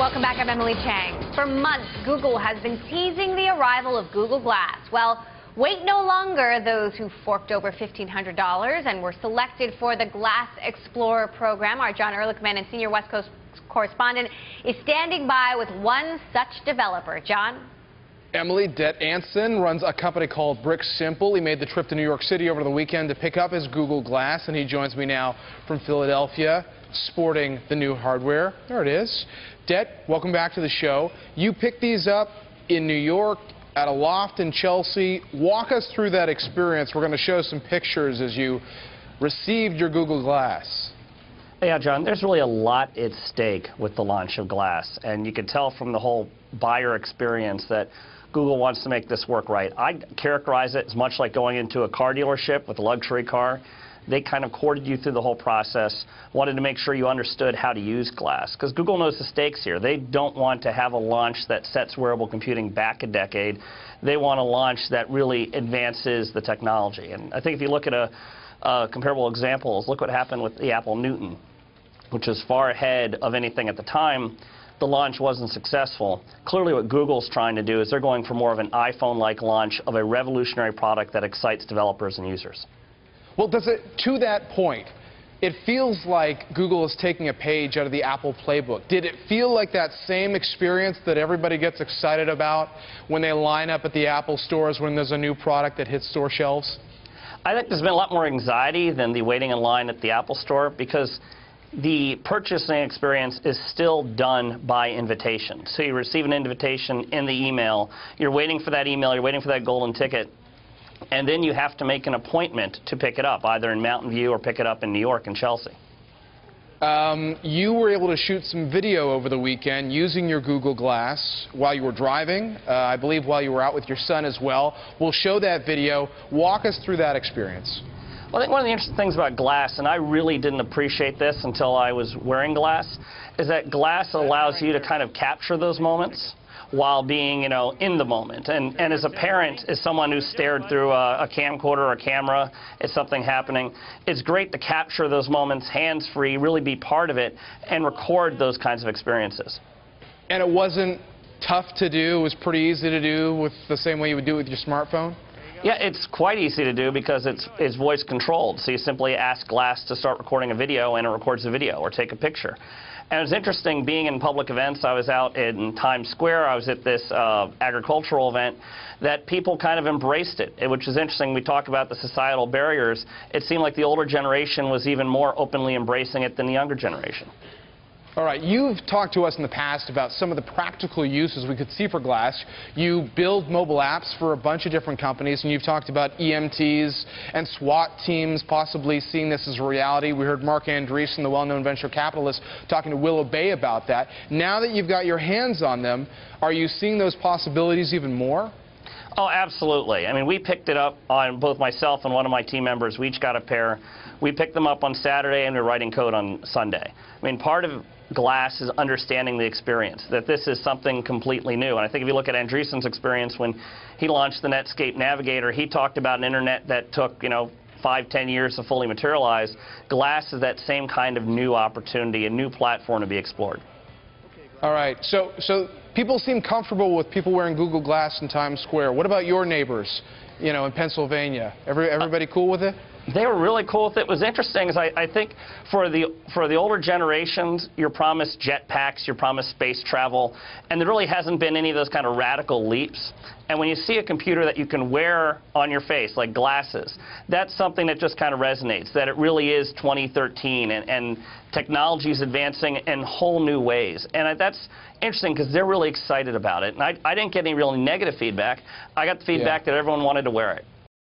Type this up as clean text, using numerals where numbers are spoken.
Welcome back. I'm Emily Chang. For months, Google has been teasing the arrival of Google Glass. Well, wait no longer. Those who forked over $1,500 and were selected for the Glass Explorer program. Our John Ehrlichman, and senior West Coast correspondent, is standing by with one such developer. John? Emily, Det Anson runs a company called Brick Simple. He made the trip to New York City over the weekend to pick up his Google Glass, and he joins me now from Philadelphia, sporting the new hardware. There it is. Det, welcome back to the show. You picked these up in New York at a loft in Chelsea. Walk us through that experience. We're going to show some pictures as you received your Google Glass. Yeah, John, there's really a lot at stake with the launch of Glass, and you can tell from the whole buyer experience that Google wants to make this work right. I characterize it as much like going into a car dealership with a luxury car. They kind of courted you through the whole process, wanted to make sure you understood how to use Glass, because Google knows the stakes here. They don't want to have a launch that sets wearable computing back a decade. They want a launch that really advances the technology. And I think if you look at comparable examples, look what happened with the Apple Newton, which was far ahead of anything at the time. The launch wasn't successful. Clearly what Google's trying to do is they're going for more of an iPhone-like launch of a revolutionary product that excites developers and users. Well, to that point, it feels like Google is taking a page out of the Apple playbook. Did it feel like that same experience that everybody gets excited about when they line up at the Apple stores when there's a new product that hits store shelves? I think there's been a lot more anxiety than the waiting in line at the Apple store, because the purchasing experience is still done by invitation. So you receive an invitation in the email, you're waiting for that email, you're waiting for that golden ticket, and then you have to make an appointment to pick it up, either in Mountain View or pick it up in New York and Chelsea. You were able to shoot some video over the weekend using your Google Glass while you were driving, I believe while you were out with your son as well. We'll show that video. Walk us through that experience. Well, I think one of the interesting things about Glass, and I really didn't appreciate this until I was wearing Glass, is that Glass allows you to kind of capture those moments while being, in the moment. And as a parent, as someone who stared through a camcorder or a camera at something happening, it's great to capture those moments hands-free, really be part of it, and record those kinds of experiences. And it wasn't tough to do? It was pretty easy to do with the same way you would do it with your smartphone? Yeah, it's quite easy to do because it's voice controlled. So you simply ask Glass to start recording a video and it records the video, or take a picture. And it was interesting being in public events. I was out in Times Square. I was at this agricultural event that people kind of embraced it, which is interesting. We talk about the societal barriers. It seemed like the older generation was even more openly embracing it than the younger generation. All right, you've talked to us in the past about some of the practical uses we could see for Glass. You build mobile apps for a bunch of different companies, and you've talked about EMTs and SWAT teams possibly seeing this as a reality. We heard Marc Andreessen, the well-known venture capitalist, talking to Willow Bay about that. Now that you've got your hands on them, are you seeing those possibilities even more? Oh, absolutely. I mean, we picked it up on, both myself and one of my team members, we each got a pair. We picked them up on Saturday and we're writing code on Sunday. I mean, part of Glass is understanding the experience, that this is something completely new. And I think if you look at Andreessen's experience when he launched the Netscape Navigator, he talked about an internet that took, 5–10 years to fully materialize. Glass is that same kind of new opportunity, a new platform to be explored. All right, so people seem comfortable with people wearing Google Glass in Times Square. What about your neighbors, in Pennsylvania? Everybody cool with it? They were really cool with it. What was interesting is I think for the older generations, you're promised jetpacks, you're promised space travel, and there really hasn't been any of those kind of radical leaps. And when you see a computer that you can wear on your face, like glasses, that's something that just kind of resonates, that it really is 2013, and technology is advancing in whole new ways. And that's interesting because they're really excited about it. And I didn't get any really negative feedback. I got the feedback that everyone wanted to wear it.